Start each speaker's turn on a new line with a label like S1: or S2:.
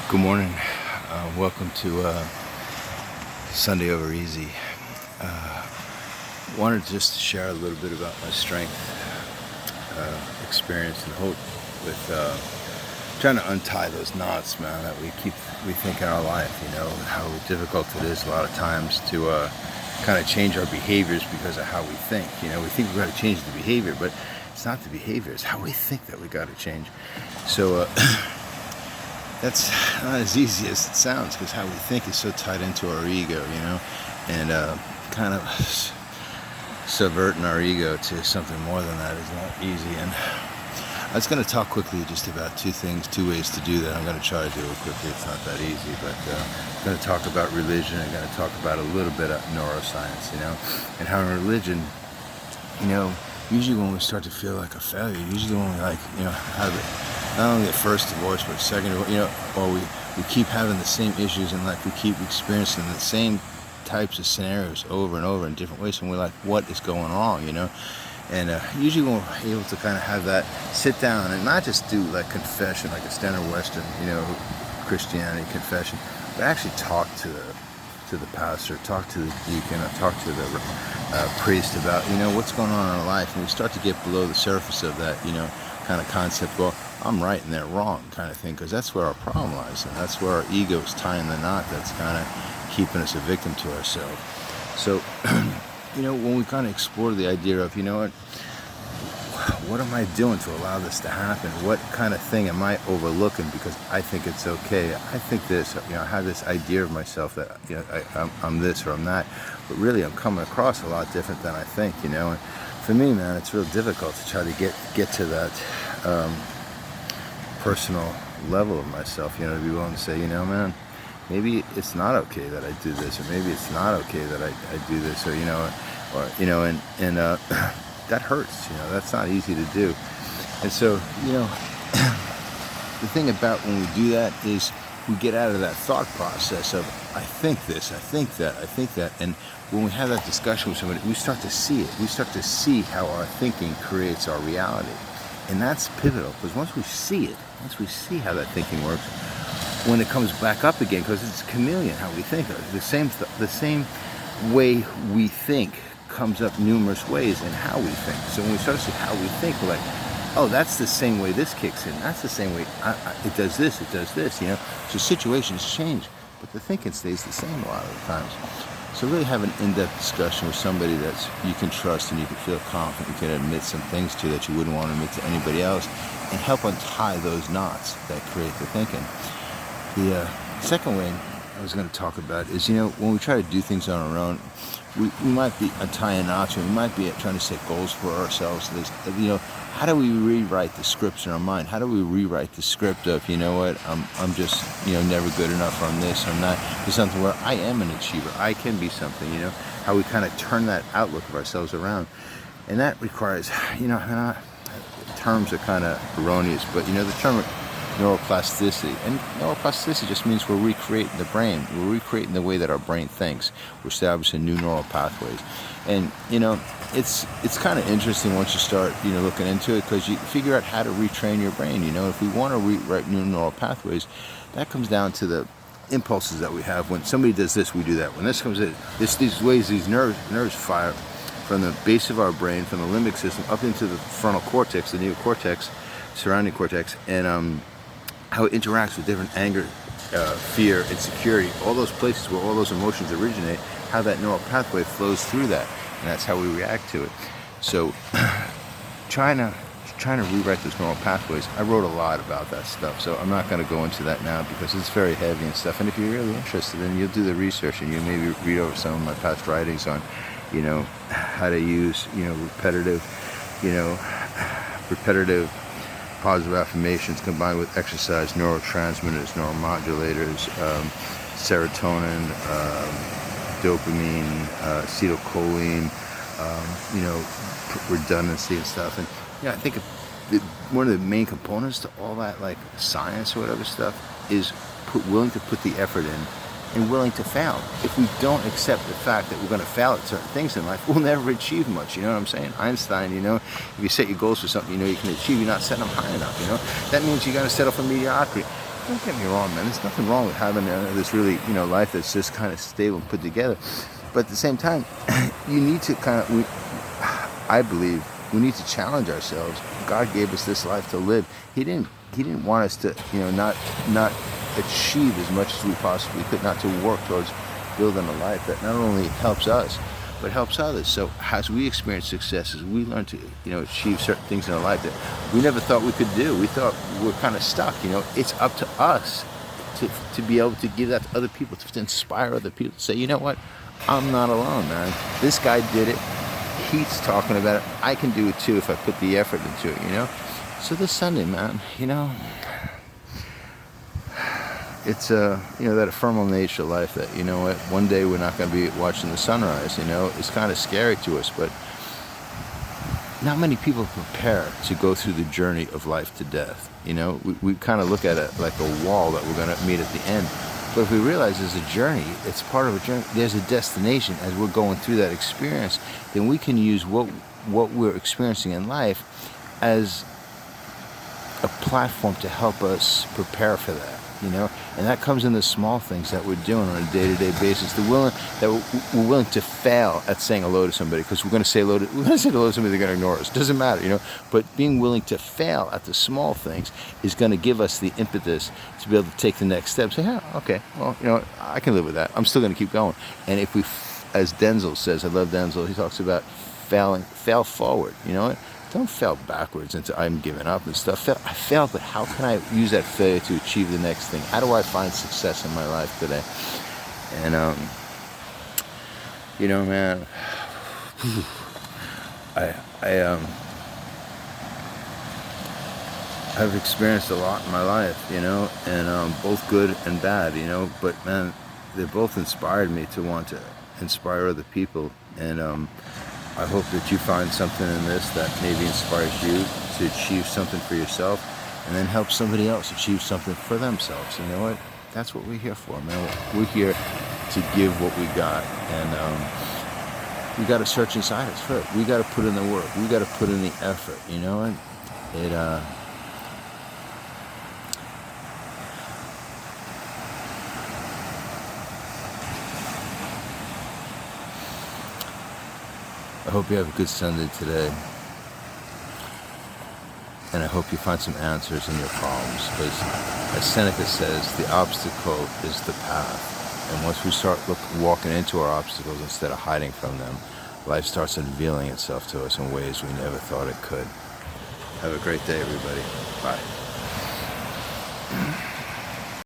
S1: Good morning. Welcome to Sunday Over Easy. Wanted just to share a little bit about my strength, experience, and hope with trying to untie those knots, man, that we think in our life. You know how difficult it is a lot of times to kind of change our behaviors because of how we think. You know, we think we've got to change the behavior, but it's not the behavior; it's how we think that we got to change. So. That's not as easy as it sounds, because how we think is so tied into our ego, you know, and kind of subverting our ego to something more than that is not easy. And I was going to talk quickly just about two ways to do that. I'm going to try to do it quickly. It's not that easy, but I'm going to talk about religion. I'm going to talk about a little bit of neuroscience, you know, and how in religion, you know, usually when we start to feel like a failure, usually when we have it. Not only the first divorce, but second, or we keep having the same issues in life, we keep experiencing the same types of scenarios over and over in different ways, and we're like, what is going wrong, you know? And usually when we're able to kind of have that, sit down and not just do like confession, like a standard Western, you know, Christianity confession, but actually talk to the pastor, talk to the deacon, or talk to the priest about, you know, what's going on in our life, and we start to get below the surface of that, you know, kind of concept. Well, I'm right and they're wrong kind of thing, because that's where our problem lies, and that's where our ego is tying the knot that's kind of keeping us a victim to ourselves. So, you know, when we kind of explore the idea of, you know what am I doing to allow this to happen? What kind of thing am I overlooking because I think it's okay? I think this, you know, I have this idea of myself that, you know, I'm this or I'm that, but really I'm coming across a lot different than I think, you know. And for me, man, it's real difficult to try to get to that personal level of myself, you know, to be willing to say, you know, man, maybe it's not okay that I do this, or maybe it's not okay that I do this, or and that hurts, you know, that's not easy to do. And so, you know, the thing about when we do that is we get out of that thought process of, I think this, I think that, and when we have that discussion with somebody, we start to see it. We start to see how our thinking creates our reality. And that's pivotal, because once we see how that thinking works, when it comes back up again, because it's a chameleon how we think, the same way we think comes up numerous ways in how we think. So when we start to see how we think, we're like, oh, that's the same way this kicks in. That's the same way it does this, you know. So situations change, but the thinking stays the same a lot of the times. So really have an in-depth discussion with somebody that you can trust and you can feel confident, you can admit some things to that you wouldn't want to admit to anybody else, and help untie those knots that create the thinking. The second way I was going to talk about is, you know, when we try to do things on our own, we might be untying knots, or we might be trying to set goals for ourselves. You know, how do we rewrite the scripts in our mind? How do we rewrite the script of, you know what, I'm just, you know, never good enough on this, I'm not, to something where I am an achiever, I can be something, you know, how we kind of turn that outlook of ourselves around. And that requires, you know, terms are kind of erroneous, but, you know, the term neuroplasticity. And neuroplasticity just means we're recreating the brain. We're recreating the way that our brain thinks. We're establishing new neural pathways. And, you know, it's kind of interesting once you start, you know, looking into it, because you figure out how to retrain your brain. You know, if we want to rewrite new neural pathways, that comes down to the impulses that we have. When somebody does this, we do that. When this comes in, these ways, these nerves fire from the base of our brain, from the limbic system, up into the frontal cortex, the neocortex, surrounding cortex, and how it interacts with different anger, fear, insecurity, all those places where all those emotions originate, how that neural pathway flows through that, and that's how we react to it. So trying to rewrite those neural pathways, I wrote a lot about that stuff, so I'm not going to go into that now because it's very heavy and stuff. And if you're really interested, then you'll do the research and you maybe read over some of my past writings on, you know, how to use, you know, repetitive positive affirmations combined with exercise, neurotransmitters, neuromodulators, serotonin, dopamine, acetylcholine, you know, redundancy and stuff. And yeah, I think one of the main components to all that, like science or whatever stuff, is willing to put the effort in and willing to fail. If we don't accept the fact that we're going to fail at certain things in life, we'll never achieve much. You know what I'm saying? Einstein, you know, if you set your goals for something, you know you can achieve, you're not setting them high enough, you know. That means you got to settle for mediocrity. don't get me wrong, man. There's nothing wrong with having this really, life that's just kind of stable and put together. But at the same time, you need to I believe we need to challenge ourselves. God gave us this life to live. He didn't want us to, not achieve as much as we possibly could, not to work towards building a life that not only helps us, but helps others. So as we experience successes, we learn to, achieve certain things in our life that we never thought we could do. We thought we're kind of stuck. It's up to us to be able to give that to other people, to inspire other people, to say, you know what, I'm not alone, man. This guy did it. He's talking about it. I can do it too if I put the effort into it, So this Sunday, man, it's that ephemeral nature of life that, what, one day we're not going to be watching the sunrise, it's kind of scary to us, but not many people prepare to go through the journey of life to death. We kind of look at it like a wall that we're going to meet at the end. But if we realize there's a journey, it's part of a journey, there's a destination as we're going through that experience, then we can use what we're experiencing in life as a platform to help us prepare for that. And that comes in the small things that we're doing on a day-to-day basis. We're willing to fail at saying hello to somebody, because we're going to say hello to somebody, they're going to ignore us. Doesn't matter, But being willing to fail at the small things is going to give us the impetus to be able to take the next step. Say, yeah, okay, well, I can live with that. I'm still going to keep going. And if we, as Denzel says, I love Denzel. He talks about fail forward. Don't fail backwards into I'm giving up and stuff. I failed, but how can I use that failure to achieve the next thing? How do I find success in my life today? And, man, I've experienced a lot in my life, and both good and bad, but, man, they both inspired me to want to inspire other people. And I hope that you find something in this that maybe inspires you to achieve something for yourself, and then help somebody else achieve something for themselves. You know what? That's what we're here for, man. We're here to give what we got, and we got to search inside us first. We got to put in the work. We got to put in the effort. I hope you have a good Sunday today, and I hope you find some answers in your problems, because as Seneca says, the obstacle is the path, and once we start walking into our obstacles instead of hiding from them, life starts unveiling itself to us in ways we never thought it could. Have a great day, everybody. Bye.